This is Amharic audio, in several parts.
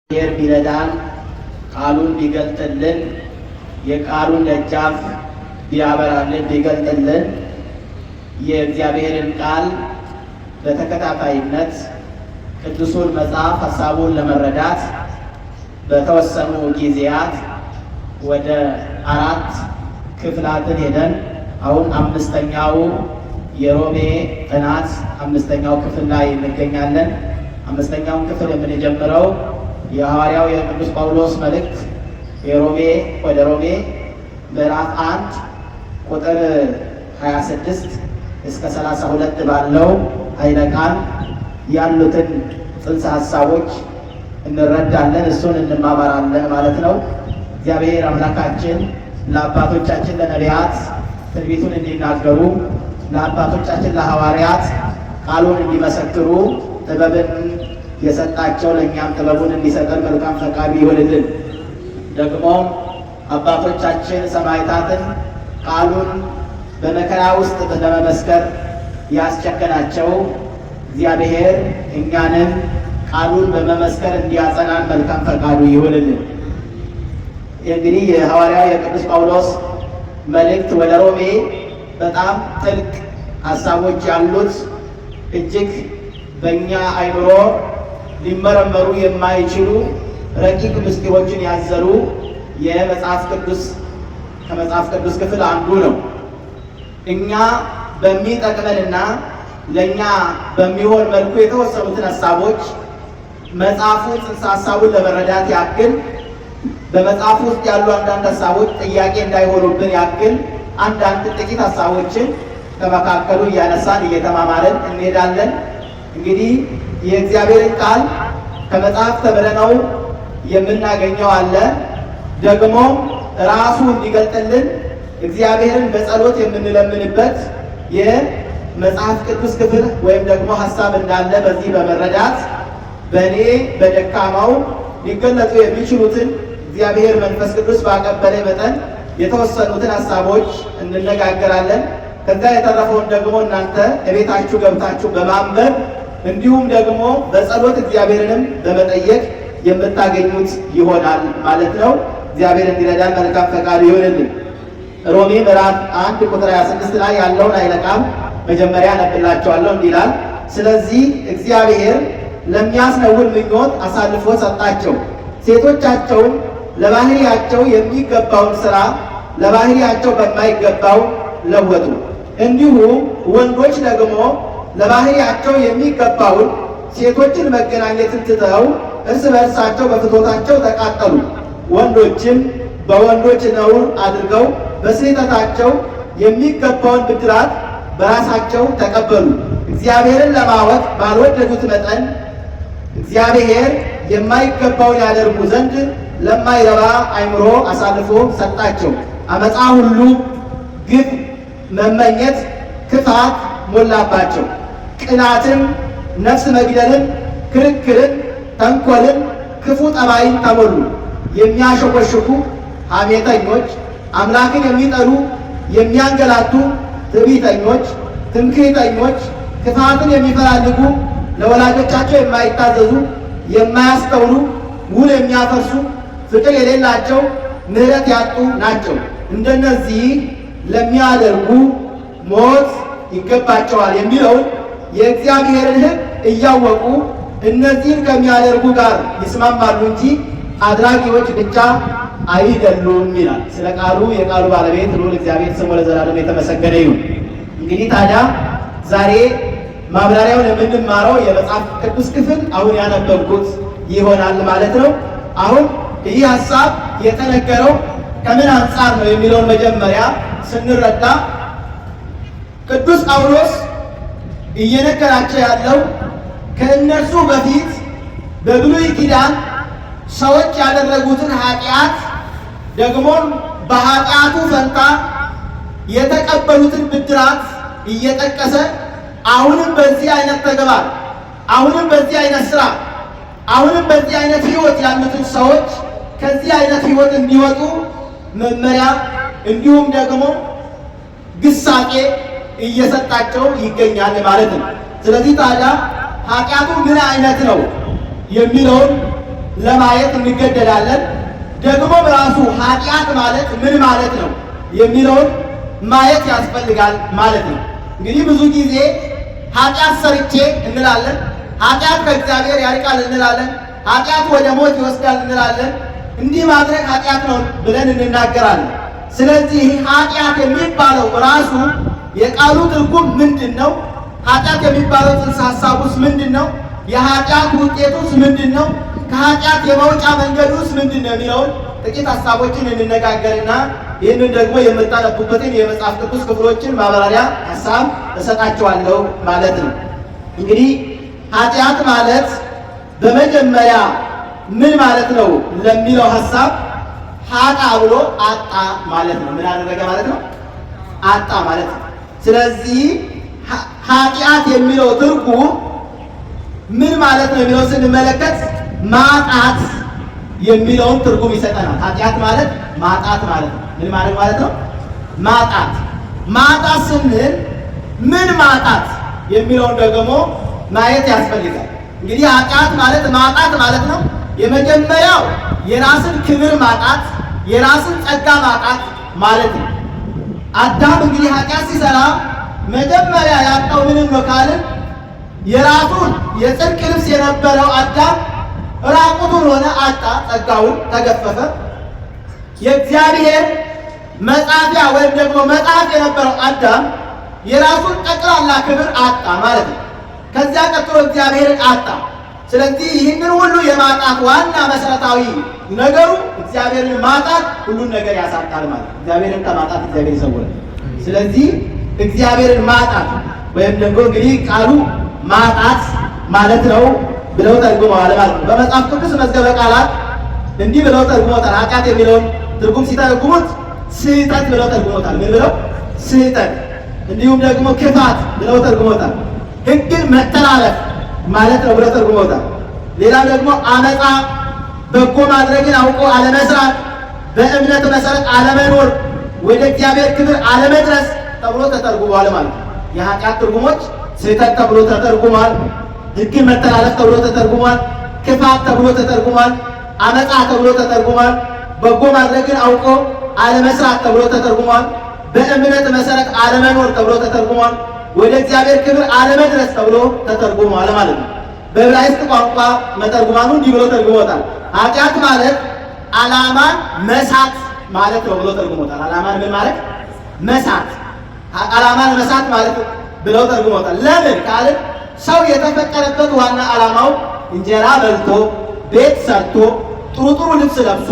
እግዚአብሔር ቢረዳን ቃሉን ቢገልጥልን የቃሉን ደጃፍ ቢያበራልን ቢገልጥልን የእግዚአብሔርን ቃል በተከታታይነት ቅዱሱን መጽሐፍ ሐሳቡን ለመረዳት በተወሰኑ ጊዜያት ወደ 4 ክፍላትን ሄደን አሁን 5ኛው የሮሜ ጥናት 5ኛው ክፍል ላይ እንገኛለን። 5ኛውን ክፍል የምንጀምረው የሐዋርያው የቅዱስ ጳውሎስ መልእክት ወደ ሮሜ ምዕራፍ 1 ቁጥር 26 እስከ 32 ባለው ኃይለ ቃል ያሉትን ጽንሰ ሐሳቦች እንረዳለን፣ እሱን እንማማራለን ማለት ነው። እግዚአብሔር አምላካችን ለአባቶቻችን ለነቢያት ትንቢቱን እንዲናገሩ ለአባቶቻችን ለሐዋርያት ቃሉን እንዲመሰክሩ ጥበብን የሰጣቸው ለእኛም ጥበቡን እንዲሰጠን መልካም ፈቃዱ ይሆንልን። ደግሞ አባቶቻችን ሰማዕታትን ቃሉን በመከራ ውስጥ ለመመስከር ያስቸገራቸው እግዚአብሔር እኛንም ቃሉን በመመስከር እንዲያጸናን መልካም ፈቃዱ ይሆንልን። እንግዲህ የሐዋርያው የቅዱስ ጳውሎስ መልእክት ወደ ሮሜ በጣም ጥልቅ ሐሳቦች ያሉት እጅግ በእኛ አይምሮ ሊመረመሩ የማይችሉ ረቂቅ ምስጢሮችን ያዘሉ ከመጽሐፍ ቅዱስ ክፍል አንዱ ነው። እኛ በሚጠቅመንና ለእኛ በሚሆን መልኩ የተወሰኑትን ሐሳቦች መጽሐፉ ጽንሰ ሐሳቡን ለመረዳት ያክል በመጽሐፉ ውስጥ ያሉ አንዳንድ ሐሳቦች ጥያቄ እንዳይሆኑብን ያክል አንዳንድ ጥቂት ሐሳቦችን ከመካከሉ እያነሳን እየተማማርን እንሄዳለን። እንግዲህ የእግዚአብሔርን ቃል ከመጽሐፍ ተምረነው የምናገኘው አለ። ደግሞ ራሱ እንዲገልጥልን እግዚአብሔርን በጸሎት የምንለምንበት የመጽሐፍ ቅዱስ ክፍል ወይም ደግሞ ሐሳብ እንዳለ በዚህ በመረዳት በእኔ በደካማው ሊገለጡ የሚችሉትን እግዚአብሔር መንፈስ ቅዱስ ባቀበለ መጠን የተወሰኑትን ሐሳቦች እንነጋገራለን። ከዛ የተረፈውን ደግሞ እናንተ እቤታችሁ ገብታችሁ በማንበብ እንዲሁም ደግሞ በጸሎት እግዚአብሔርንም በመጠየቅ የምታገኙት ይሆናል ማለት ነው። እግዚአብሔር እንዲረዳን መልካም ፈቃዱ ይሆንልን። ሮሜ ምዕራፍ 1 ቁጥር 26 ላይ ያለውን ኃይለ ቃል መጀመሪያ አነብላችኋለሁ። እንዲህ ይላል፣ ስለዚህ እግዚአብሔር ለሚያስነውር ምኞት አሳልፎ ሰጣቸው፣ ሴቶቻቸውን ለባህሪያቸው የሚገባውን ሥራ ለባህሪያቸው በማይገባው ለወጡ። እንዲሁ ወንዶች ደግሞ ለባህሪያቸው የሚገባውን ሴቶችን መገናኘትን ትተው እርስ በእርሳቸው በፍትወታቸው ተቃጠሉ። ወንዶችም በወንዶች ነውር አድርገው በስህተታቸው የሚገባውን ብድራት በራሳቸው ተቀበሉ። እግዚአብሔርን ለማወቅ ባልወደዱት መጠን እግዚአብሔር የማይገባውን ያደርጉ ዘንድ ለማይረባ አእምሮ አሳልፎ ሰጣቸው። አመፃ ሁሉ፣ ግፍ፣ መመኘት፣ ክፋት ሞላባቸው። ቅናትን፣ ነፍስ መግደልን፣ ክርክርን፣ ተንኮልን፣ ክፉ ጠባይን ተሞሉ። የሚያሾከሹኩ፣ ሐሜተኞች፣ አምላክን የሚጠሉ፣ የሚያንገላቱ፣ ትዕቢተኞች፣ ትምክህተኞች፣ ክፋትን የሚፈላልጉ፣ ለወላጆቻቸው የማይታዘዙ፣ የማያስተውሉ፣ ውል የሚያፈርሱ፣ ፍቅር የሌላቸው፣ ምሕረት ያጡ ናቸው። እንደነዚህ ለሚያደርጉ ሞት ይገባቸዋል የሚለውን የእግዚአብሔርን ሕግ እያወቁ እነዚህን ከሚያደርጉ ጋር ይስማማሉ እንጂ አድራጊዎች ብቻ አይደሉም ይላል። ስለ ቃሉ የቃሉ ባለቤት ልዑል እግዚአብሔር ስሙ ለዘላለም የተመሰገነ ይሁን። እንግዲህ ታዲያ ዛሬ ማብራሪያውን የምንማረው የመጽሐፍ ቅዱስ ክፍል አሁን ያነበብኩት ይሆናል ማለት ነው። አሁን ይህ ሐሳብ የተነገረው ከምን አንጻር ነው የሚለውን መጀመሪያ ስንረዳ ቅዱስ ጳውሎስ እየነገራቸው ያለው ከእነርሱ በፊት በብሉይ ኪዳን ሰዎች ያደረጉትን ኃጢአት ደግሞም በኃጢአቱ ፈንታ የተቀበሉትን ብድራት እየጠቀሰ አሁንም በዚህ አይነት ተግባር፣ አሁንም በዚህ አይነት ስራ፣ አሁንም በዚህ አይነት ህይወት ያሉትን ሰዎች ከዚህ አይነት ህይወት እንዲወጡ መመሪያ እንዲሁም ደግሞ ግሳጼ እየሰጣቸው ይገኛል ማለት ነው። ስለዚህ ታዲያ ኃጢአቱ ምን አይነት ነው የሚለውን ለማየት እንገደዳለን። ደግሞ ራሱ ኃጢአት ማለት ምን ማለት ነው የሚለውን ማየት ያስፈልጋል ማለት ነው። እንግዲህ ብዙ ጊዜ ኃጢአት ሰርቼ እንላለን፣ ኃጢአት ከእግዚአብሔር ያርቃል እንላለን፣ ኃጢአት ወደ ሞት ይወስዳል እንላለን። እንዲህ ማድረግ ኃጢአት ነው ብለን እንናገራለን። ስለዚህ ኃጢአት የሚባለው ራሱ የቃሉ ትርጉም ምንድን ነው? ኃጢአት የሚባለው ጽንሰ ሐሳቡስ ምንድን ነው? የኃጢአት ውጤቱስ ምንድን ነው? ከኃጢአት የመውጫ መንገዱስ ምንድን ነው የሚለውን ጥቂት ሐሳቦችን እንነጋገርና ይህንን ደግሞ የምታነቡበትን የመጽሐፍ ቅዱስ ክፍሎችን ማብራሪያ ሐሳብ እሰጣቸዋለሁ ማለት ነው። እንግዲህ ኃጢአት ማለት በመጀመሪያ ምን ማለት ነው ለሚለው ሐሳብ ኃጣ ብሎ አጣ ማለት ነው። ምን አደረገ ማለት ነው? አጣ ማለት ነው። ስለዚህ ኃጢአት የሚለው ትርጉም ምን ማለት ነው የሚለው ስንመለከት ማጣት የሚለውን ትርጉም ይሰጠናል። ኃጢአት ማለት ማጣት ማለት ነው። ምን ማለት ነው? ማጣት። ማጣት ስንል ምን ማጣት የሚለውን ደግሞ ማየት ያስፈልጋል። እንግዲህ ኃጢአት ማለት ማጣት ማለት ነው። የመጀመሪያው የራስን ክብር ማጣት፣ የራስን ጸጋ ማጣት ማለት ነው። አዳም እንግዲህ ኃጢአት ሲሰራ መጀመሪያ ያጣው ምንም ነው ካልን የራሱን የጽድቅ ልብስ የነበረው አዳም ራቁቱን ሆነ፣ አጣ፣ ጸጋውን ተገፈፈ። የእግዚአብሔር መጻፊያ ወይም ደግሞ መጽሐፍ የነበረው አዳም የራሱን ጠቅላላ ክብር አጣ ማለት ነው። ከዚያ ቀጥሎ እግዚአብሔርን አጣ። ስለዚህ ይህንን ሁሉ የማጣት ዋና መሰረታዊ ነገሩ እግዚአብሔርን ማጣት ሁሉን ነገር ያሳጣል ማለት ነው። እግዚአብሔርን ከማጣት እግዚአብሔር ይሰውራል። ስለዚህ እግዚአብሔርን ማጣት ወይም ደግሞ እንግዲህ ቃሉ ማጣት ማለት ነው ብለው ተርጉመዋል ማለት ነው። በመጽሐፍ ቅዱስ መዝገበ ቃላት እንዲህ ብለው ተርጉሞታል። ኃጢአት የሚለውን ትርጉም ሲተረጉሙት ስህተት ብለው ተርጉሞታል። ምን ብለው? ስህተት። እንዲሁም ደግሞ ክፋት ብለው ተርጉሞታል። ሕግን መተላለፍ ማለት ነው ብለው ተርጉሞታል። ሌላ ደግሞ አመፃ፣ በጎ ማድረግን አውቆ አለመስራት፣ በእምነት መሰረት አለመኖር፣ ወደ እግዚአብሔር ክብር አለመድረስ ተብሎ ተተርጉሟል ማለት ነው። የኃጢአት ትርጉሞች ስህተት ተብሎ ተተርጉሟል። ሕግን መተላለፍ ተብሎ ተተርጉሟል። ክፋት ተብሎ ተተርጉሟል። አመፃ ተብሎ ተተርጉሟል። በጎ ማድረግን አውቆ አለመስራት ተብሎ ተተርጉሟል። በእምነት መሰረት አለመኖር ተብሎ ተተርጉሟል። ወደ እግዚአብሔር ክብር አለመድረስ ተብሎ ተተርጉሟል ማለት ነው። በዕብራይስጥ ቋንቋ መተርጉማኑ እንዲህ ብሎ ተርጉሞታል። ኃጢአት ማለት ዓላማን መሳት ማለት ነው ብሎ ተርጉሞታል። ዓላማን ምን ማለት? መሳት። ዓላማን መሳት ማለት ብለው ተርጉሞታል። ለምን ካልን ሰው የተፈጠረበት ዋና ዓላማው እንጀራ በልቶ ቤት ሰርቶ ጥሩ ጥሩ ልብስ ለብሶ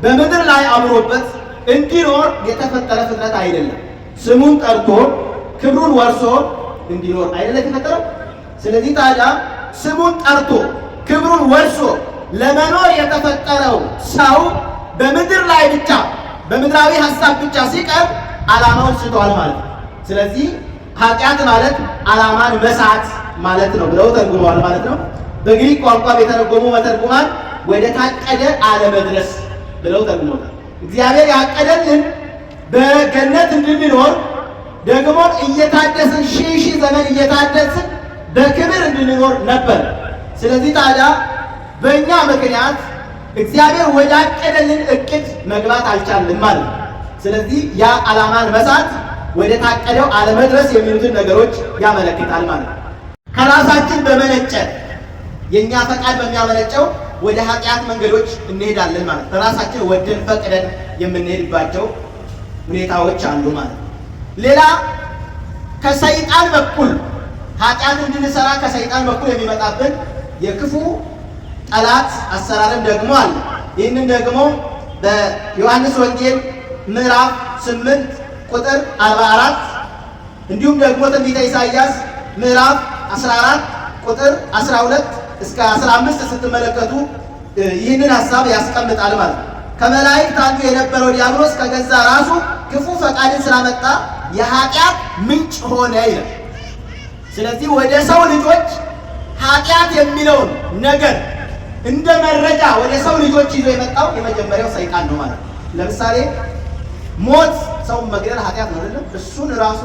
በምድር ላይ አምሮበት እንዲኖር የተፈጠረ ፍጥረት አይደለም። ስሙን ጠርቶ ክብሩን ወርሶ እንዲኖር አይደለም የተፈጠረው። ስለዚህ ታዲያ ስሙን ጠርቶ ክብሩን ወርሶ ለመኖር የተፈጠረው ሰው በምድር ላይ ብቻ በምድራዊ ሐሳብ ብቻ ሲቀር ዓላማውን ስቷል ማለት ነው። ስለዚህ ኃጢአት ማለት ዓላማን መሳት ማለት ነው ብለው ተርጉመዋል ማለት ነው። በግሪክ ቋንቋ የተረጎሙ መተርጉማን ወደ ታቀደ አለመድረስ ብለው ተርጉመዋል። እግዚአብሔር ያቀደልን በገነት እንድንኖር ደግሞ እየታደስን ሺህ ዘመን እየታደስን በክብር እንድንኖር ነበር። ስለዚህ ታዲያ በእኛ ምክንያት እግዚአብሔር ወዳቀደልን እቅድ መግባት አልቻልንም ማለት ነው። ስለዚህ ያ ዓላማን መሳት ወደ ታቀደው አለመድረስ የሚሉትን ነገሮች ያመለክታል ማለት ነው። ከራሳችን በመነጨ የእኛ ፈቃድ በሚያመነጨው ወደ ኃጢአት መንገዶች እንሄዳለን ማለት ነው። ራሳችን ወደን ፈቅደን የምንሄድባቸው ሁኔታዎች አሉ ማለት ነው። ሌላ ከሰይጣን በኩል ኃጢአት እንድንሰራ ከሰይጣን በኩል የሚመጣብን የክፉ ጠላት አሰራርም ደግሞ አለ። ይህንን ደግሞ በዮሐንስ ወንጌል ምዕራፍ 8 ቁጥር 44 እንዲሁም ደግሞ ትንቢተ ኢሳይያስ ምዕራፍ 14 ቁጥር 12 እስከ 15 ስትመለከቱ ይህንን ሐሳብ ያስቀምጣል ማለት ነው። ከመላእክት አንዱ የነበረው ዲያብሎስ ከገዛ ራሱ ክፉ ፈቃድን ስላመጣ የኃጢአት ምንጭ ሆነ ይላል። ስለዚህ ወደ ሰው ልጆች ኃጢአት የሚለውን ነገር እንደ መረጃ ወደ ሰው ልጆች ይዞ የመጣው የመጀመሪያው ሰይጣን ነው ማለት ነው። ለምሳሌ ሞት፣ ሰው መግደል ኃጢአት ነው አይደለም? እሱን ራሱ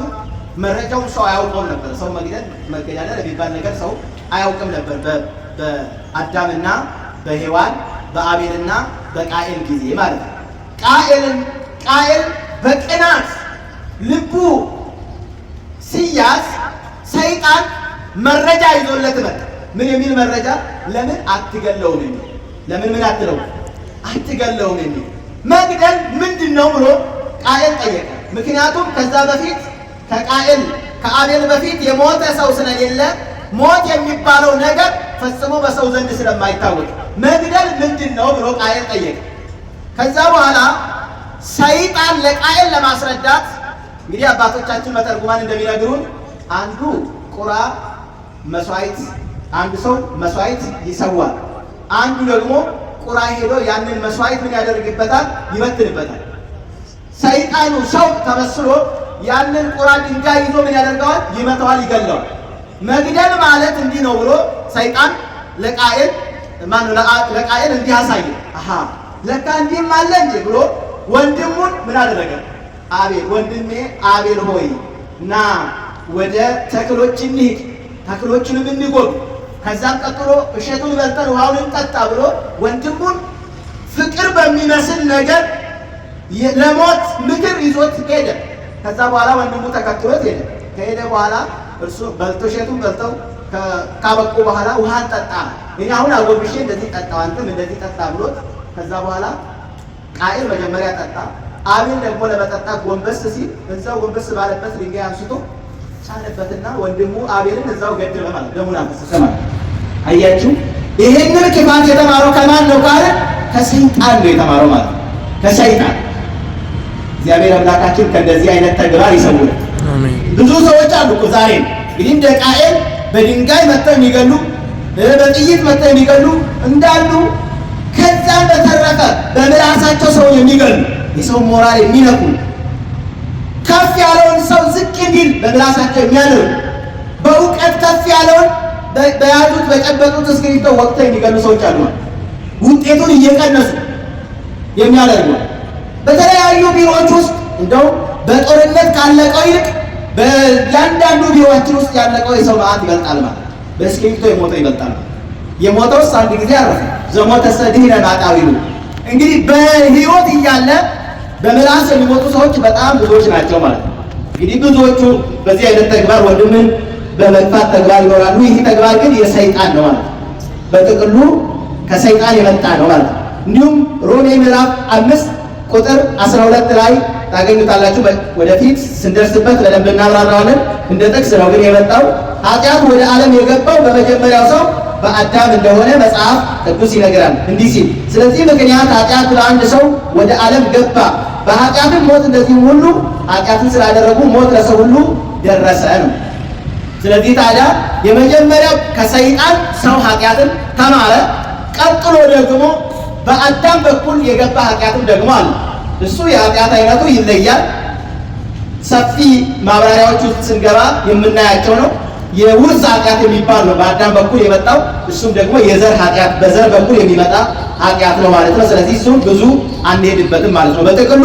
መረጃውን ሰው አያውቀውም ነበር። ሰው መግደል መገዳደል የሚባል ነገር ሰው አያውቅም ነበር በአዳምና በሔዋን በአቤልና በቃኤል ጊዜ ማለት ነው። ቃኤል በቅናት ልቡ ሲያዝ ሰይጣን መረጃ ይዞለት መጣ። ምን የሚል መረጃ? ለምን አትገለውም የሚል ለምን ምን አትገለውም የሚል መግደል ምንድነው ብሎ ቃኤል ጠየቀ። ምክንያቱም ከዛ በፊት ከአቤል በፊት የሞተ ሰው ስለሌለ ሞት የሚባለው ነገር ፈጽሞ በሰው ዘንድ ስለማይታወቅ መግደል ምንድነው ብሎ ቃኤል ጠየቀ። ከዛ በኋላ ሰይጣን ለቃኤል ለማስረዳት እንግዲህ አባቶቻችን መተርጉማን እንደሚነግሩን አንዱ ቁራ መስዋዕት አንድ ሰው መስዋዕት ይሰዋል። አንዱ ደግሞ ቁራ ሄዶ ያንን መስዋዕት ምን ያደርግበታል? ይበትንበታል። ሰይጣኑ ሰው ተመስሎ ያንን ቁራ ድንጋይ ይዞ ምን ያደርገዋል? ይመታዋል፣ ይገለዋል። መግደል ማለት እንዲህ ነው ብሎ ሰይጣን ለቃኤል እንዲህ አሳየ። ለካ እንዲህም አለ እንዴ ብሎ ወንድሙን ምን አደረገ? አቤል ወንድሜ አቤል ሆይ ና ወደ ተክሎች እንሂድ፣ ተክሎቹንም እንጎብ፣ ከዛም ቀጥሎ እሸቱን በልተን ውሃውን እንጠጣ ብሎ ወንድሙን ፍቅር በሚመስል ነገር ለሞት ምክር ይዞት ሄደ። ከዛ በኋላ ወንድሙ ተከትሎት ሄደ። ከሄደ በኋላ እርሱ እሸቱን በልተው ካበቁ በኋላ ውሃን ጠጣ። እኔ አሁን አጎብሼ እንደዚህ ጠጣው፣ አንተም እንደዚህ ጠጣ ብሎት ከዛ በኋላ ቃኤል መጀመሪያ ጠጣ። አቤል ደግሞ ለመጠጣት ጎንበስ ሲል እዛው ጎንበስ ባለበት ድንጋይ አንስቶ ቻለበትና ወንድሙ አቤልን እዛው ገደለ ማለት ደሙን አፈሰሰ ማለት። አያችሁ፣ ይሄንን ክፋት የተማረው ከማን ነው ካለ ከሰይጣን ነው የተማረው ማለት ነው። ከሰይጣን። እግዚአብሔር አምላካችን ከእንደዚህ አይነት ተግባር ይሰውራል። አሜን። ብዙ ሰዎች አሉ እኮ ዛሬ እንግዲህ እንደ ቃኤል በድንጋይ መተው የሚገሉ በጥይት መተው የሚገሉ እንዳሉ፣ ከዛም በተረፈ በምላሳቸው ሰው የሚገሉ የሰው ሞራል የሚነኩ ከፍ ያለውን ሰው ዝቅ እንዲል በምላሳቸው የሚያደርጉ በእውቀት ከፍ ያለውን በያዙት በጨበጡት እስክሪብቶ ወቅተው የሚገሉ ሰዎች አሉ። ውጤቱን እየቀነሱ የሚያደርጉ በተለያዩ ቢሮዎች ውስጥ እንደው በጦርነት ካለቀው ይልቅ በእያንዳንዱ ቢሮዎችን ውስጥ ያለቀው የሰው መዓት ይበልጣል ማለት በእስክሪብቶ የሞተው ይበልጣል። የሞተውስ አንድ ጊዜ አረፈ። ዘሞተ ሰድኅነ ማጣዊሉ። እንግዲህ በህይወት እያለ በምላስ የሚሞቱ ሰዎች በጣም ብዙዎች ናቸው ማለት ነው። እንግዲህ ብዙዎቹ በዚህ አይነት ተግባር ወንድምን በመግፋት ተግባር ይኖራሉ። ይህ ተግባር ግን የሰይጣን ነው ማለት ነው። በጥቅሉ ከሰይጣን የመጣ ነው ማለት ነው። እንዲሁም ሮሜ ምዕራፍ 5 ቁጥር 12 ላይ ታገኙታላችሁ። ወደፊት ስንደርስበት በደንብ እናብራራዋለን። እንደ ጥቅስ ነው ግን የመጣው። ኃጢአት ወደ ዓለም የገባው በመጀመሪያው ሰው በአዳም እንደሆነ መጽሐፍ ቅዱስ ይነግራል እንዲህ ሲል፣ ስለዚህ ምክንያት ኃጢአት ለአንድ ሰው ወደ ዓለም ገባ፣ በኃጢአትም ሞት፣ እንደዚህም ሁሉ ኃጢአትን ስላደረጉ ሞት ለሰው ሁሉ ደረሰ ነው። ስለዚህ ታዲያ የመጀመሪያው ከሰይጣን ሰው ኃጢአትን ተማረ። ቀጥሎ ደግሞ በአዳም በኩል የገባ ኃጢአትም ደግሞ አለ። እሱ የኃጢአት አይነቱ ይለያል። ሰፊ ማብራሪያዎች ውስጥ ስንገባ የምናያቸው ነው። የውርስ ኃጢአት የሚባል ነው በአዳም በኩል የመጣው። እሱም ደግሞ የዘር ኃጢአት በዘር በኩል የሚመጣ ኃጢአት ነው ማለት ነው። ስለዚህ እሱም ብዙ አንሄድበትም ማለት ነው። በጥቅሉ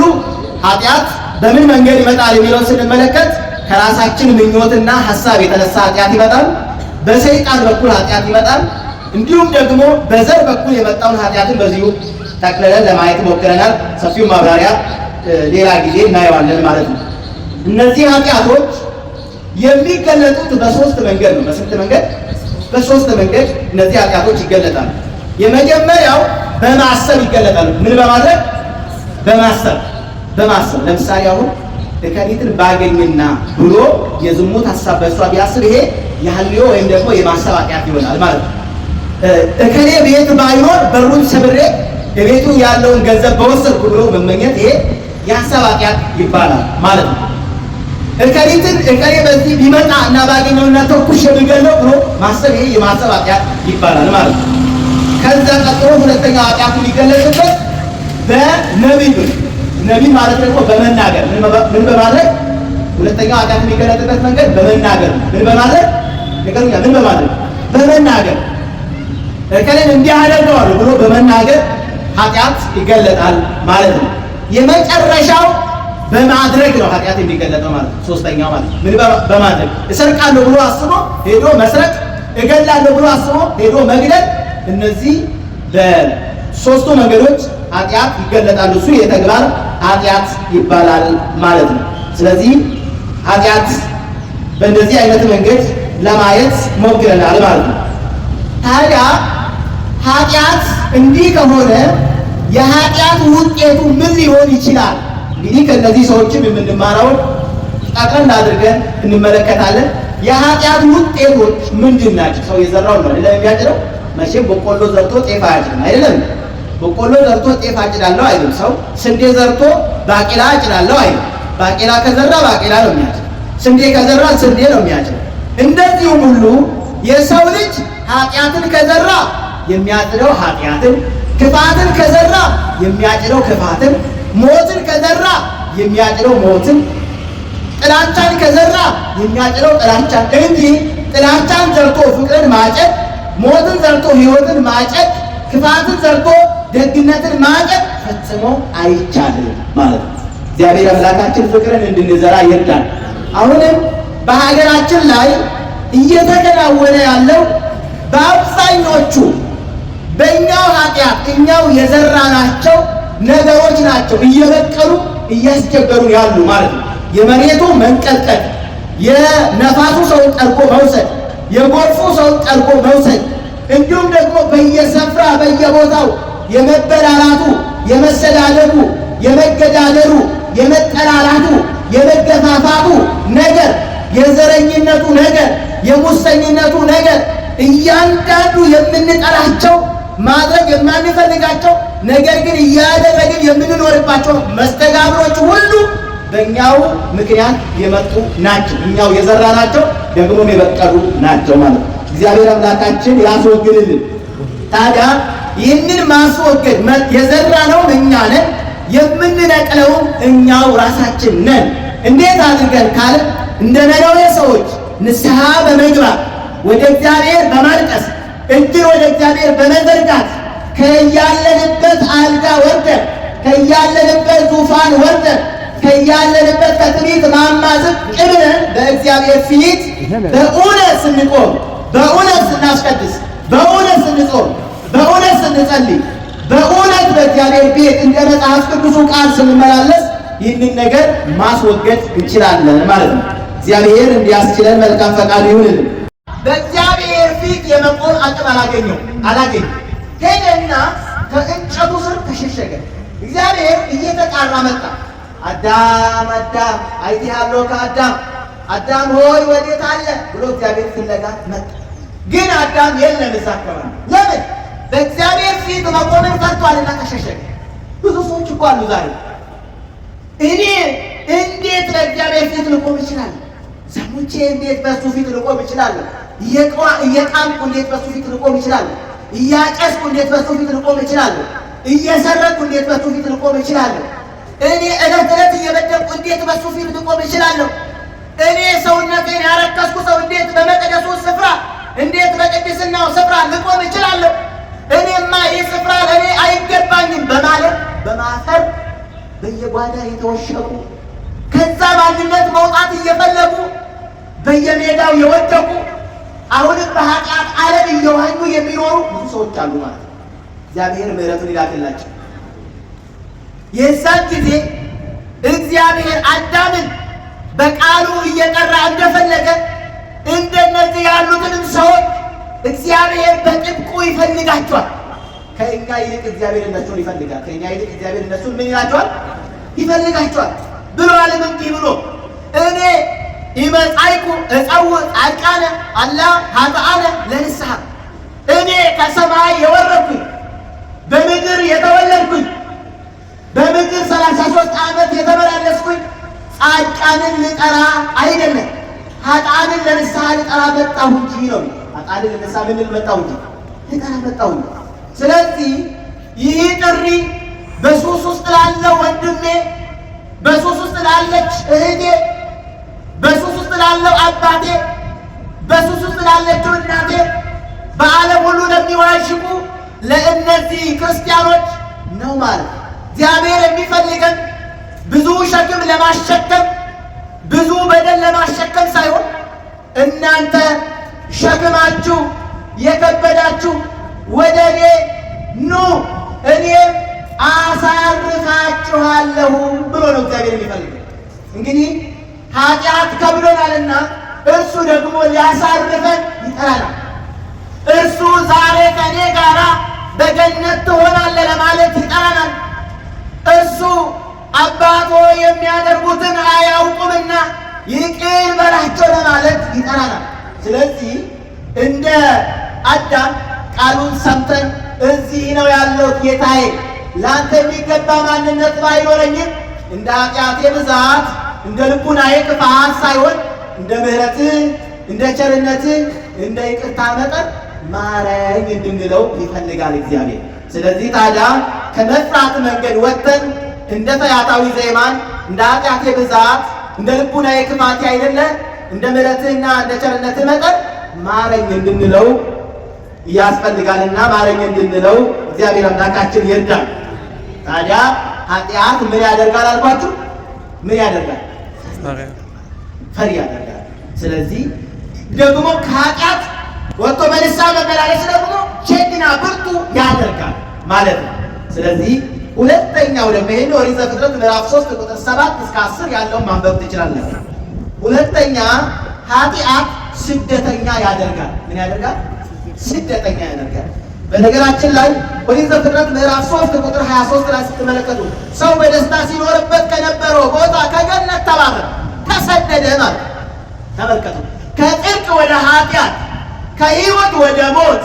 ኃጢአት በምን መንገድ ይመጣል የሚለውን ስንመለከት ከራሳችን ምኞትና ሐሳብ የተነሳ ኃጢአት ይመጣል። በሰይጣን በኩል ኃጢአት ይመጣል። እንዲሁም ደግሞ በዘር በኩል የመጣውን ኃጢአትን በዚሁ ጠቅልለን ለማየት ሞክረናል። ሰፊው ማብራሪያ ሌላ ጊዜ እናየዋለን ማለት ነው። እነዚህ ኃጢአቶች የሚገለጡት በሶስት መንገድ ነው። በስንት መንገድ? በሶስት መንገድ እነዚህ ኃጢአቶች ይገለጣሉ። የመጀመሪያው በማሰብ ይገለጣሉ። ምን በማድረግ? በማሰብ ለምሳሌ አሁን እከሊትን ባገኝና ብሎ የዝሙት ሐሳብ በእሷ ቢያስብ ይሄ የሐልዮ ወይም ደግሞ የማሰብ ኃጢአት ይሆናል ማለት ነው። እከሌ ቤት ባይኖር በሩን ሰብሬ ቤቱ ያለውን ገንዘብ በወሰድኩ ብሎ መመኘት ይሄ የሐሳብ ኃጢአት ይባላል ማለት ነው። እከሌ በዚህ ቢመጣ እና ባገኘውና ተኩሽ የሚገለው ብሎ ማሰብ ይሄ የማሰብ ኃጢአት ይባላል ማለት ነው። ከዛ ቀጥሎ ሁለተኛው ኃጢአቱ ሊገለጽበት ነቢይ ማለት ደግሞ በመናገር ምን በማድረግ? ሁለተኛው ኃጢአት የሚገለጥበት መንገድ በመናገር ምን በማድረግ? ነገሩኛ ምን በማድረግ? በመናገር እከሌን እንዲህ አደርገዋለሁ ብሎ በመናገር ኃጢአት ይገለጣል ማለት ነው። የመጨረሻው በማድረግ ነው ኃጢአት የሚገለጠው ማለት ነው። ሶስተኛው ማለት ምን በማድረግ? እሰርቃለሁ ብሎ አስቦ ሄዶ መስረቅ፣ እገላለሁ ብሎ አስቦ ሄዶ መግደል፣ እነዚህ በሶስቱ መንገዶች ኃጢአት ይገለጣሉ። እሱ የተግባር ኃጢአት ይባላል ማለት ነው። ስለዚህ ኃጢአት በእንደዚህ አይነት መንገድ ለማየት ሞክረናል ማለት ነው። ታዲያ ኃጢአት እንዲህ ከሆነ የኃጢአት ውጤቱ ምን ሊሆን ይችላል? እንግዲህ ከእነዚህ ሰዎችም የምንማረው ጠቅለል አድርገን እንመለከታለን። የኃጢአት ውጤቶች ምንድን ናቸው? ሰው የዘራው ነው የሚያጭደው። መቼም በቆሎ ዘርቶ ጤፍ አያጭድም አይደለም። በቆሎ ዘርቶ ጤፍ አጭዳለሁ አይልም። ሰው ስንዴ ዘርቶ ባቄላ አጭዳለሁ አይልም። ባቄላ ከዘራ ባቄላ ነው የሚያጭድ። ስንዴ ከዘራ ስንዴ ነው የሚያጭድ። እንደዚሁም ሁሉ የሰው ልጅ ኃጢአትን ከዘራ የሚያጭደው ኃጢአትን፣ ክፋትን ከዘራ የሚያጭደው ክፋትን፣ ሞትን ከዘራ የሚያጭደው ሞትን፣ ጥላቻን ከዘራ የሚያጭደው ጥላቻን እንጂ ጥላቻን ዘርቶ ፍቅርን ማጨድ፣ ሞትን ዘርቶ ሕይወትን ማጨድ፣ ክፋትን ዘርቶ ደግነትን ማጨድ ፈጽሞ አይቻልም ማለት ነው። እግዚአብሔር አምላካችን ፍቅርን እንድንዘራ ይርዳል። አሁንም በሀገራችን ላይ እየተከናወነ ያለው በአብዛኞቹ በእኛው ኃጢአት እኛው የዘራናቸው ነገሮች ናቸው እየበቀሉ እያስቸገሩ ያሉ ማለት ነው። የመሬቱ መንቀጥቀጥ፣ የነፋሱ ሰውን ጠልቆ መውሰድ፣ የጎርፉ ሰውን ጠልቆ መውሰድ፣ እንዲሁም ደግሞ በየስፍራ በየቦታው የመበላላቱ፣ የመሰዳደቡ፣ የመገዳደሉ፣ የመጠላላቱ፣ የመገፋፋቱ ነገር፣ የዘረኝነቱ ነገር፣ የሙሰኝነቱ ነገር እያንዳንዱ የምንጠላቸው ማድረግ የማንፈልጋቸው ነገር ግን እያደረግን የምንኖርባቸው መስተጋብሮች ሁሉ በእኛው ምክንያት የመጡ ናቸው። እኛው የዘራናቸው ደግሞም የበቀሉ ናቸው ማለት ነው። እግዚአብሔር አምላካችን ያስወግድልን። ታዲያ ይህንን ማስወገድ የዘራነው እኛ ነን፣ የምንነቅለውም እኛው ራሳችን ነን። እንዴት አድርገን ካለ እንደ ነነዌ ሰዎች ንስሐ በመግባት ወደ እግዚአብሔር በማልቀስ እጅን ወደ እግዚአብሔር በመዘርጋት ከያለንበት አልጋ ወርደን ከያለንበት ዙፋን ወርደን ከያለንበት ከትዕቢት ማማ ዝቅ ብለን በእግዚአብሔር ፊት በእውነት ስንቆም፣ በእውነት ስናስቀድስ፣ በእውነት ስንጾም፣ በእውነት ስንጸልይ፣ በእውነት በእግዚአብሔር ቤት እንደ መጽሐፍ ቅዱሱ ቃል ስንመላለስ ይህንን ነገር ማስወገድ እንችላለን ማለት ነው። እግዚአብሔር እንዲያስችለን መልካም ፈቃዱ ይሁንልን። በእግዚአብሔር ፊት የመቆም አቅም አላገኘም። ሄደና ከእንጨቱ ስር ተሸሸገ። እግዚአብሔር እየተጣራ መጣ። አዳም አዳም አይተሃለሁ ከአዳም አዳም ሆይ ወዴት አለ ብሎ እግዚአብሔር ፍለጋ መጣ። ግን አዳም የለም እዛ አካባቢ። ለምን? በእግዚአብሔር ፊት መቆምን ፈርቷልና ተሸሸገ። ብዙ ሰዎች እኮ አሉ ዛሬ እኔ እንዴት በእግዚአብሔር ፊት ልቆም እችላለሁ? ሰሙቼ እንዴት በሱ ፊት ልቆም እችላለሁ? እየቃምኩ እንዴት በሱ ፊት ልቆም እችላለሁ? እያጨስኩ እንዴት በሱ ፊት ልቆም እችላለሁ? እየሰረኩ እንዴት በሱ ፊት ልቆም እችላለሁ? እኔ ዕለት ዕለት እየበደልኩ እንዴት በሱ ፊት ልቆም እችላለሁ? እኔ ሰውነቴን ያረከስኩ ሰው እንዴት በመቅደሱ ስፍራ እንዴት በቅድስናው ስፍራ ልቆም እችላለሁ? እኔማ ይህ ስፍራ ለእኔ አይገባኝም በማለት በማፈር በየጓዳ የተወሸቁ ከዛ ማንነት መውጣት እየፈለጉ በየሜዳው የወደቁ አሁንም በኃጢአት ዓለም እየዋኙ የሚኖሩ ብዙ ሰዎች አሉ ማለት ነው። እግዚአብሔር ምሕረቱን ይላክላቸው። የዛን ጊዜ እግዚአብሔር አዳምን በቃሉ እየጠራ እንደፈለገ እንደነዚህ ያሉትንም ሰዎች እግዚአብሔር በጥብቁ ይፈልጋቸዋል። ከእኛ ይልቅ እግዚአብሔር እነሱን ይፈልጋል። ከእኛ ይልቅ እግዚአብሔር እነሱን ምን ይላቸዋል? ይፈልጋቸዋል። ብሏልም እንዲህ ብሎ እኔ ይመጻይኩ እጸውዕ ጻድቃነ አላ ኃጥአነ ለንስሐ፣ እኔ ከሰማይ የወረድኩኝ በምድር የተወለድኩኝ በምድር 33 ዓመት የተመላለስኩኝ ጻድቃንን ልጠራ አይደለም ኃጥአንን ለንስሐ ልጠራ መጣሁ እንጂ ነው። ኃጥአንን ለንስሐ ምን ልመጣሁ እንጂ ልጠራ መጣሁ እንጂ። ስለዚህ ይህ ጥሪ በሱስ ውስጥ ላለው ወንድሜ፣ በሱስ ውስጥ ላለች እህቴ፣ በሱስ ውስጥ ላለው አባቴ፣ በሱስ ውስጥ ላለችው እናቴ፣ በዓለም ሁሉ ለሚዋዥቁ ለእነዚህ ክርስቲያኖች ነው ማለት ነው። እግዚአብሔር የሚፈልገን ብዙ ሸክም ለማሸከም ብዙ በደል ለማሸከም ሳይሆን እናንተ ሸክማችሁ የከበዳችሁ ወደ እኔ ኑ እኔ አሳርፋችኋለሁ ብሎ ነው እግዚአብሔር የሚፈልገው። እንግዲህ ኃጢአት ከብሎናልና እርሱ ደግሞ ሊያሳርፈን ይጠራናል። እርሱ ዛሬ ከኔ ጋራ በገነት ትሆናለህ ለማለት ይጠራናል። እርሱ አባቶ የሚያደርጉትን አያውቁምና ይቅር በላቸው ለማለት ይጠራናል። ስለዚህ እንደ አዳም ቃሉን ሰምተን እዚህ ነው ያለው ጌታዬ፣ ለአንተ የሚገባ ማንነት ባይኖረኝም እንደ ኃጢአቴ ብዛት እንደ ልቡናዬ ክፋት ሳይሆን እንደ ምሕረትህ እንደ ቸርነትህ እንደ ይቅርታ መጠን ማረኝ እንድንለው ይፈልጋል እግዚአብሔር። ስለዚህ ታዲያ ከመፍራት መንገድ ወጥተን እንደ ፈያታዊ ዘይማን እንደ ኃጢአቴ ብዛት እንደ ልቡናዬ ክፋት አይደለ እንደ ምሕረትህና እንደ ቸርነትህ መጠን ማረኝ እንድንለው ያስፈልጋልና ማረኝ እንድንለው እግዚአብሔር አምላካችን ይርዳል። ታዲያ ኃጢአት ምን ያደርጋል አልኳችሁ? ምን ያደርጋል? ፈሪ ያደርጋል። ስለዚህ ደግሞ ከኃጢአት ወጥቶ በንስሐ መመላለስ ደግሞ ጀግና ብርቱ ያደርጋል ማለት ነው። ስለዚህ ሁለተኛው ደግሞ ይሄን ኦሪት ዘፍጥረት ምዕራፍ 3 ቁጥር 7 እስከ 10 ያለውን ማንበብ ትችላላችሁ። ሁለተኛ ኃጢአት ስደተኛ ያደርጋል። ምን ያደርጋል? ስደተኛ ያደርጋል። በነገራችን ላይ ኦሪት ዘፍጥረት ምዕራፍ 3 ቁጥር 23 ላይ ስትመለከቱ ሰው በደስታ ሲኖርበት ከነበረው ቦታ ከገነት ተባረረ፣ ተሰደደ ማለት ተመልከቱ። ከጽድቅ ወደ ኃጢአት፣ ከሕይወት ወደ ሞት፣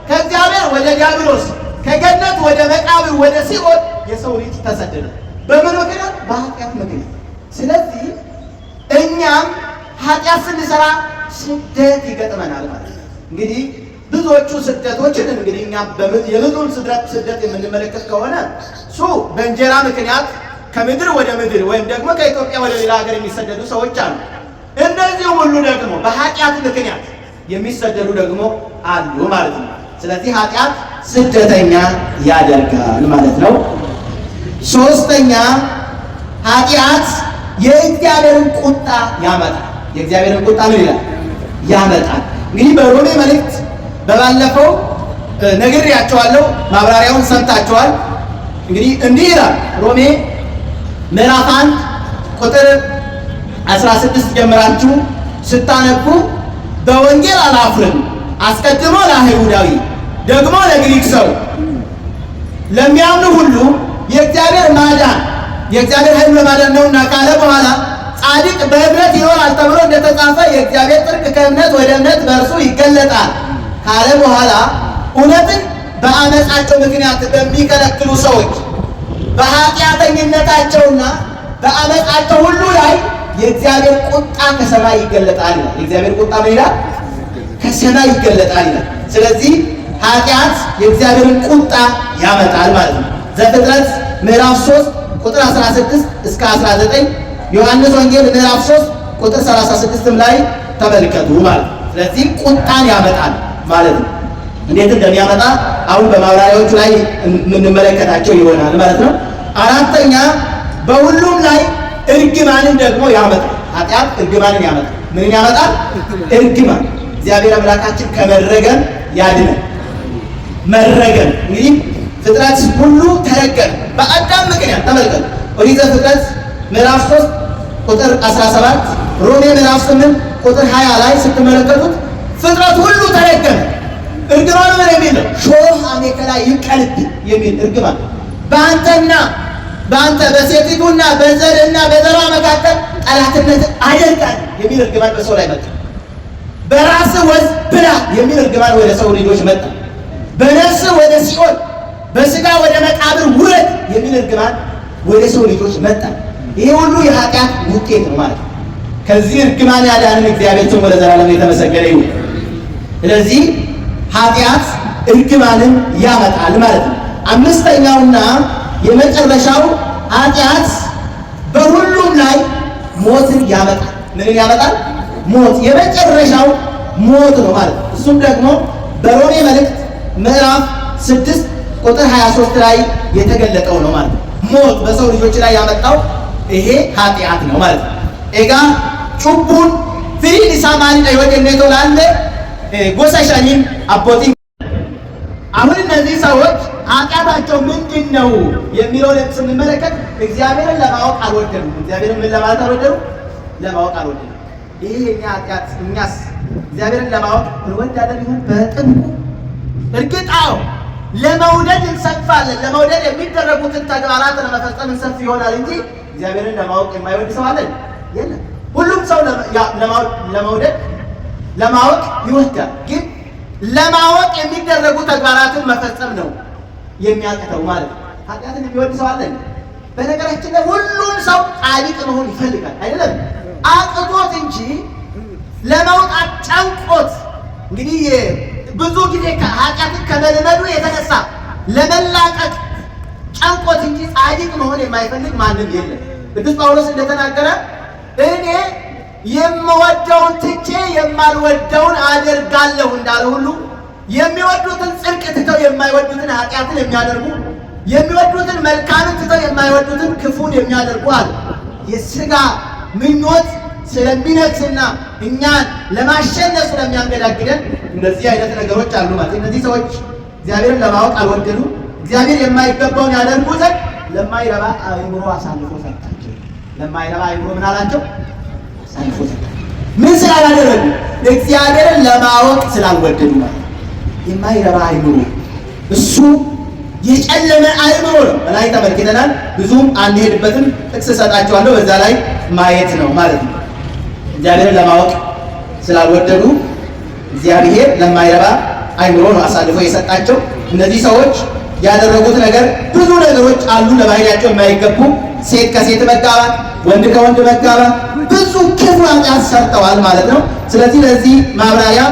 ከእግዚአብሔር ወደ ዲያብሎስ፣ ከገነት ወደ መቃብር ወደ ሲኦል የሰው ልጅ ተሰደደ። በምን ምክንያት? በኃጢአት ምክንያት። ስለዚህ እኛም ኃጢአት ስንሰራ ስደት ይገጥመናል ማለት ነው። እንግዲህ ብዙዎቹ ስደቶችን እንግዲህ እኛ የብዙውን ስደት የምንመለከት ከሆነ እሱ በእንጀራ ምክንያት ከምድር ወደ ምድር ወይም ደግሞ ከኢትዮጵያ ወደ ሌላ ሀገር የሚሰደዱ ሰዎች አሉ። እንደዚህ ሁሉ ደግሞ በኃጢአት ምክንያት የሚሰደዱ ደግሞ አሉ ማለት ነው። ስለዚህ ኃጢአት ስደተኛ ያደርጋል ማለት ነው። ሶስተኛ ኃጢአት የእግዚአብሔርን ቁጣ ያመጣል። የእግዚአብሔርን ቁጣ ምን ይላል? ያመጣል። እንግዲህ በሮሜ መልእክት በባለፈው ነግሬያቸዋለሁ፣ ማብራሪያውን ሰምታችኋል። እንግዲህ እንዲህ ይላል ሮሜ ምዕራፍ 1 ቁጥር 16 ጀምራችሁ ስታነቡ በወንጌል አላፍርም፣ አስቀድሞ ለአይሁዳዊ ደግሞ ለግሪክ ሰው ለሚያምኑ ሁሉ የእግዚአብሔር ማዳን የእግዚአብሔር ኃይል በማዳን ነውና ካለ በኋላ ጻድቅ በእምነት ይኖራል ተብሎ እንደተጻፈ የእግዚአብሔር ጽድቅ ከእምነት ወደ እምነት በእርሱ ይገለጣል ካለ በኋላ እውነትን በአመፃቸው ምክንያት በሚከለክሉ ሰዎች በኃጢአተኝነታቸውና በአመፃቸው ሁሉ ላይ የእግዚአብሔር ቁጣ ከሰማይ ይገለጣል ይላል። የእግዚአብሔር ቁጣ ምን ይላል? ከሰማይ ይገለጣል ይላል። ስለዚህ ኃጢአት የእግዚአብሔርን ቁጣ ያመጣል ማለት ነው። ዘፍጥረት ምዕራፍ 3 ቁጥር 16 እስከ 19፣ ዮሐንስ ወንጌል ምዕራፍ 3 ቁጥር 36 ላይ ተመልከቱ ማለት ነው። ስለዚህ ቁጣን ያመጣል ማለት ነው። እንዴት እንደሚያመጣ አሁን በማብራሪያዎቹ ላይ የምንመለከታቸው ይሆናል ማለት ነው። አራተኛ በሁሉም ላይ እርግማንን ደግሞ ያመጣል። ኃጢአት እርግማንን ያመጣል። ምንን ያመጣል? እርግማን። እግዚአብሔር አምላካችን ከመረገም ያድነን። መረገም እንግዲህ ፍጥረት ሁሉ ተረገመ በአዳም ምክንያት። ተመልከቱ ኦሪት ዘፍጥረት ምዕራፍ 3 ቁጥር 17፣ ሮሜ ምዕራፍ 8 ቁጥር 20 ላይ ስትመለከቱት ፍጥረት ሁሉ ተረገመ። እርግማኑ ምን የሚል ነው? ሾህ አሜከላ ይብቀልብህ የሚል እርግማን። በአንተ በሴቲቱና በዘርና በዘሯ መካከል ጠላትነት አደርጋለሁ የሚል እርግማን በሰው ላይ መጣ። በራስህ ወዝ ብላ የሚል እርግማን ወደ ሰው ልጆች መጣ። በነፍስህ ወደ ሲኦል በስጋ ወደ መቃብር ውረድ የሚል እርግማን ወደ ሰው ልጆች መጣ። ይሄ ሁሉ የኃጢአት ውጤት ነው ማለት ነው። ከዚህ እርግማን ያዳንን እግዚአብሔር ስሙ ለዘላለም የተመሰገነ ይሁን። ስለዚህ ኃጢአት እርግማንን ያመጣል ማለት ነው። አምስተኛውና የመጨረሻው ኃጢአት በሁሉም ላይ ሞትን ያመጣል። ምንን ያመጣል? ሞት። የመጨረሻው ሞት ነው ማለት ነው። እሱም ደግሞ በሮሜ መልእክት ምዕራፍ 6 ቁጥር 23 ላይ የተገለጠው ነው ማለት ነው። ሞት በሰው ልጆች ላይ ያመጣው ይሄ ኃጢአት ነው ማለት ነው። ኤጋ ጩቡን ፊሪን ሳማኒ ዳይወት እንደቶላለ ጎሳሻኒን አቦቲ አሁን እነዚህ ሰዎች ኃጢአታቸው ምንድን ነው የሚለውን ስንመለከት እግዚአብሔርን ለማወቅ አልወደዱም። እግዚአብሔርን ምን ለማለት አልወደዱም? ለማወቅ አልወደዱም። ይሄ የኛ ኃጢአት። እኛስ እግዚአብሔርን ለማወቅ እንወዳለን ይሁን በጥብቁ? እርግጥ አዎ፣ ለመውደድ እንሰፋለን። ለመውደድ የሚደረጉትን ተግባራት ለመፈጸም እንሰፍ ይሆናል እንጂ እግዚአብሔርን ለማወቅ የማይወድ ሰው አለ? የለም። ሁሉም ሰው ለመውደድ ለማወቅ ይወዳል። ግን ለማወቅ የሚደረጉ ተግባራትን መፈጸም ነው የሚያቅተው ማለት ነው። ኃጢአትን የሚወድ ሰው አለ? በነገራችን ላይ ሁሉም ሰው ጻድቅ መሆን ይፈልጋል አይደለም? አቅቶት እንጂ ለመውጣት ጨንቆት። እንግዲህ ብዙ ጊዜ ኃጢአትን ከመልመዱ የተነሳ ለመላቀቅ ጨንቆት እንጂ ጻድቅ መሆን የማይፈልግ ማንም የለም። ቅዱስ ጳውሎስ እንደተናገረ እኔ የምወደውን ትቼ የማልወደውን አደርጋለሁ እንዳለ ሁሉ የሚወዱትን ጽድቅ ትተው የማይወዱትን ኃጢአትን የሚያደርጉ፣ የሚወዱትን መልካምን ትተው የማይወዱትን ክፉን የሚያደርጉ አሉ። የሥጋ ምኞት ስለሚነግስና እኛን ለማሸነፍ ስለሚያንገዳግደን እነዚህ አይነት ነገሮች አሉ ማለት። እነዚህ ሰዎች እግዚአብሔርን ለማወቅ አልወደዱ። እግዚአብሔር የማይገባውን ያደርጉ ዘንድ ለማይረባ አእምሮ አሳልፎ ሰጣቸው። ለማይረባ አእምሮ ምን አላቸው? አሳልፎ ሰጣቸው። ምን ስላላደረጉ? እግዚአብሔርን ለማወቅ ስላልወደዱ ማለት። የማይረባ አእምሮ እሱ የጨለመ አእምሮ ነው። በላይ ተመልክተናል። ብዙም አንሄድበትም። ጥቅስ እሰጣቸዋለሁ፣ በዛ ላይ ማየት ነው ማለት ነው። እግዚአብሔርን ለማወቅ ስላልወደዱ እግዚአብሔር ለማይረባ አእምሮ ነው አሳልፎ የሰጣቸው። እነዚህ ሰዎች ያደረጉት ነገር ብዙ ነገሮች አሉ፣ ለባህሪያቸው የማይገቡ ሴት ከሴት መጋባት፣ ወንድ ከወንድ መጋባት፣ ብዙ ክፉ ኃጢአት ሰርተዋል ማለት ነው። ስለዚህ ለዚህ ማብራሪያ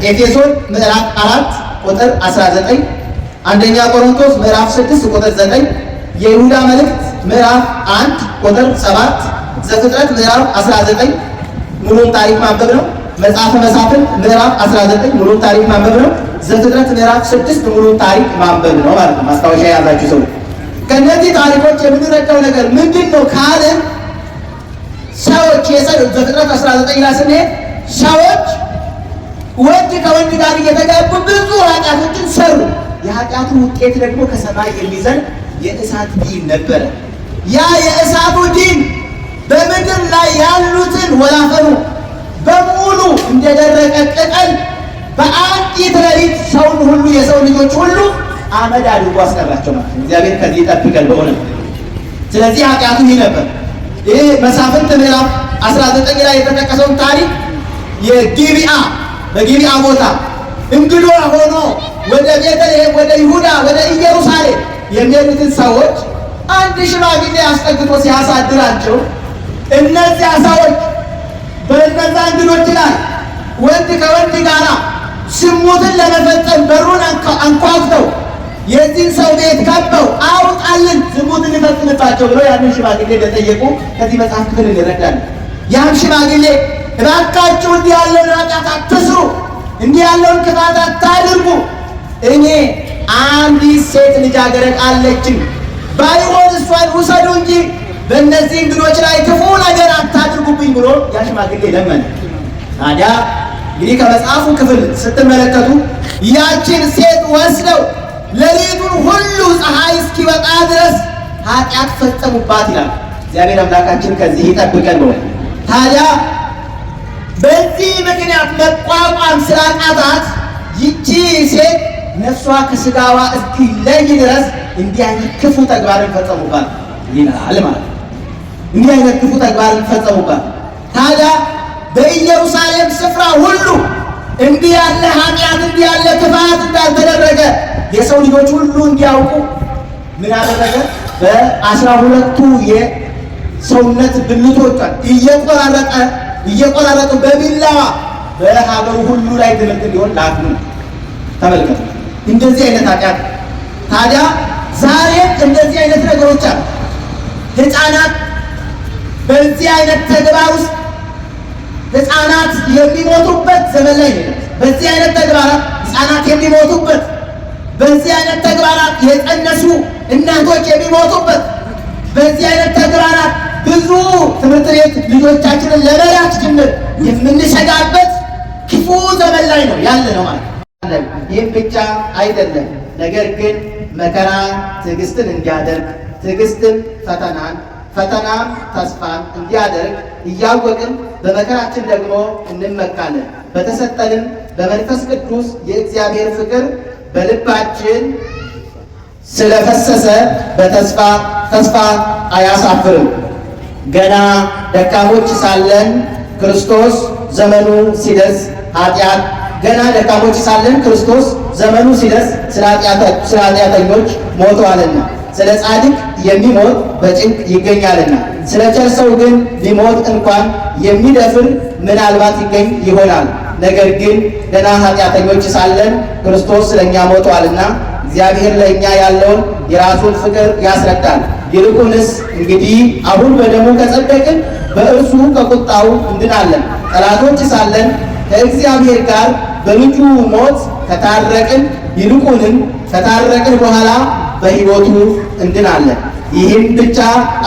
ኤፌሶን ምዕራፍ 4 ቁጥር 19፣ አንደኛ ቆሮንቶስ ምዕራፍ 6 ቁጥር 9፣ የይሁዳ መልእክት ምዕራፍ 1 ቁጥር 7፣ ዘፍጥረት ምዕራፍ 19 ሙሉን ታሪክ ማንበብ ነው። መጽሐፈ መሳፍንት ምዕራፍ 19 ሙሉን ታሪክ ማንበብ ነው። ዘፍጥረት ምዕራፍ 6 ሙሉን ታሪክ ማንበብ ነው ማለት ነው። ማስታወሻ የያዛችሁ ሰው ከነዚህ ታሪኮች የምንረዳው ነገር ምንድን ነው ካልን ሰዎች ዘፍጥረት 19 ላይ ስንሄድ ሰዎች ወንድ ከወንድ ጋር እየተጋቡ ብዙ ኃጢአቶችን ሰሩ። የኃጢአቱ ውጤት ደግሞ ከሰማይ የሚዘንብ የእሳት ዲን ነበረ። ያ የእሳቱ ዲን በምድር ላይ ያሉትን ወላፈኑ በሙሉ እንደደረቀ ቅጠል በአንዲት ሌሊት ሰውን ሁሉ የሰው ልጆች ሁሉ አመድ አድርጎ አስቀራቸው ማለት ነው። እግዚአብሔር ከዚህ ይጠብቀን በሆነ። ስለዚህ ኃጢአቱ ይህ ነበር። ይህ መሳፍንት ምዕራፍ 19 ላይ የተጠቀሰውን ታሪክ የጊብዓ በጊብዓ ቦታ እንግዶ ሆኖ ወደ ቤተልሔም፣ ወደ ይሁዳ፣ ወደ ኢየሩሳሌም የሚሄዱትን ሰዎች አንድ ሽማግሌ አስጠግቶ ሲያሳድራቸው እነዚያ ሰዎች በእነዛ እንግዶች ላይ ወንድ ከወንድ ጋር ዝሙትን ለመፈጸም በሩን አንኳኩተው የዚህን ሰው ቤት ከበው አውጣልን ዝሙትን እንፈጽምባቸው ብለው ያንን ሽማግሌ እንደጠየቁ ከዚህ መጽሐፍ ክፍል እንረዳለን። ያም ሽማግሌ እባካችሁ እንዲህ ያለውን ኃጢአት አትስሩ፣ እንዲህ ያለውን ክፋት አታድርጉ፣ እኔ አንዲት ሴት ልጃገረድ አለችኝ፣ ባይሆን እሷን ውሰዱ እንጂ በእነዚህ እንግዶች ላይ ክፉ ነገር አታድርጉብኝ ብሎ ያ ሽማግሌ ለመነ። ታዲያ እንግዲህ ከመጽሐፉ ክፍል ስትመለከቱ ያችን ሴት ወስደው ሌሊቱን ሁሉ ፀሐይ እስኪወጣ ድረስ ኃጢአት ፈጸሙባት ይላል። እግዚአብሔር አምላካችን ከዚህ ይጠብቀን ነው። ታዲያ በዚህ ምክንያት መቋቋም ስላቃታት ይቺ ሴት ነፍሷ ከስጋዋ እስኪለይ ድረስ እንዲህ አይነት ክፉ ተግባርን ፈጸሙባት ይላል ማለት ነው። እንዲህ አይነት ክፉ ተግባርን ፈጸሙባት። ታዲያ በኢየሩሳሌም ስፍራ ሁሉ እንዲህ ያለ ኃጢአት፣ እንዲህ ያለ ክፋት እንዳልተደረገ የሰው ልጆች ሁሉ እንዲያውቁ ምን አደረገ? በ12ቱ የሰውነት ብልቶቿን እየቆራረጡ በቢላዋ በሀገሩ ሁሉ ላይ ትምህርት እንዲሆን ላኩ። ተመልከቱ፣ እንደዚህ አይነት ኃጢአት። ታዲያ ዛሬም እንደዚህ አይነት ነገሮች አሉ። ሕፃናት በዚህ አይነት ተግባር ውስጥ ሕፃናት የሚሞቱበት ዘመን ላይ ነው። በዚህ አይነት ተግባራት ሕፃናት የሚሞቱበት፣ በዚህ አይነት ተግባራት የጸነሱ እናቶች የሚሞቱበት፣ በዚህ አይነት ተግባራት ብዙ ትምህርት ቤት ልጆቻችንን ለመላክ ጭምር የምንሰጋበት ክፉ ዘመን ላይ ነው ያለ ነው ማለት ነው። ይህም ብቻ አይደለም። ነገር ግን መከራ ትዕግስትን እንዲያደርግ፣ ትዕግስትም ፈተናን፣ ፈተናም ተስፋን እንዲያደርግ እያወቅን በመከራችን ደግሞ እንመካለን። በተሰጠንም በመንፈስ ቅዱስ የእግዚአብሔር ፍቅር በልባችን ስለፈሰሰ ተስፋ አያሳፍርም። ገና ደካሞች ሳለን ክርስቶስ ዘመኑ ሲደርስ ስለ ኃጢአተኞች ሞተዋልና፣ ስለ ጻድቅ የሚሞት በጭንቅ ይገኛልና፣ ስለ ቸር ሰው ግን ሊሞት እንኳን የሚደፍር ምናልባት ይገኝ ይሆናል። ነገር ግን ገና ኃጢአተኞች ሳለን ክርስቶስ ስለኛ ሞተዋልና እግዚአብሔር ለእኛ ያለውን የራሱን ፍቅር ያስረዳል። ይልቁንስ እንግዲህ አሁን በደሙ ከጸደቅን በእርሱ ከቁጣው እንድናለን። ጠላቶች ሳለን ከእግዚአብሔር ጋር በልጁ ሞት ከታረቅን፣ ይልቁንም ከታረቅን በኋላ በሕይወቱ እንድናለን። ይህም ብቻ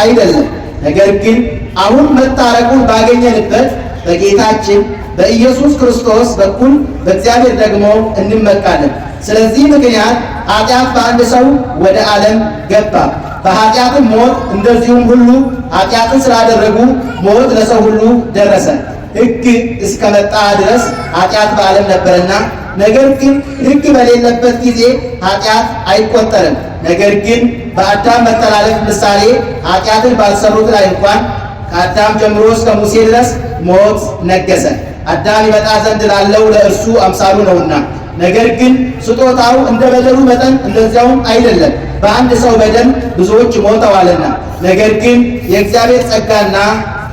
አይደለም፣ ነገር ግን አሁን መታረቁን ባገኘንበት በጌታችን በኢየሱስ ክርስቶስ በኩል በእግዚአብሔር ደግሞ እንመካለን። ስለዚህ ምክንያት ኃጢአት በአንድ ሰው ወደ ዓለም ገባ፣ በኃጢአትም ሞት፣ እንደዚሁም ሁሉ ኃጢአትን ስላደረጉ ሞት ለሰው ሁሉ ደረሰ። ሕግ እስከመጣ ድረስ ኃጢአት በዓለም ነበርና፣ ነገር ግን ሕግ በሌለበት ጊዜ ኃጢአት አይቆጠርም። ነገር ግን በአዳም መተላለፍ ምሳሌ ኃጢአትን ባልሰሩት ላይ እንኳን ከአዳም ጀምሮ እስከ ሙሴ ድረስ ሞት ነገሰ። አዳም ይመጣ ዘንድ ላለው ለእርሱ አምሳሉ ነውና። ነገር ግን ስጦታው እንደ በደሉ መጠን እንደዚያውም አይደለም፣ በአንድ ሰው በደል ብዙዎች ሞተዋልና። ነገር ግን የእግዚአብሔር ጸጋና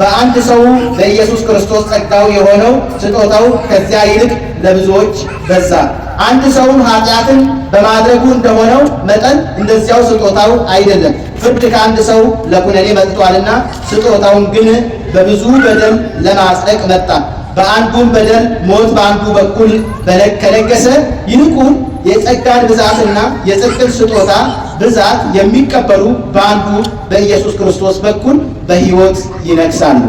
በአንድ ሰው በኢየሱስ ክርስቶስ ጸጋው የሆነው ስጦታው ከዚያ ይልቅ ለብዙዎች በዛ። አንድ ሰውም ኃጢአትን በማድረጉ እንደሆነው መጠን እንደዚያው ስጦታው አይደለም። ፍርድ ከአንድ ሰው ለኩነኔ መጥቷልና፣ ስጦታውን ግን በብዙ በደል ለማጽደቅ መጣ። በአንዱም በደል ሞት በአንዱ በኩል ከነገሰ፣ ይልቁን የጸጋን ብዛትና የጽድቅን ስጦታ ብዛት የሚቀበሉ በአንዱ በኢየሱስ ክርስቶስ በኩል በሕይወት ይነግሳሉ።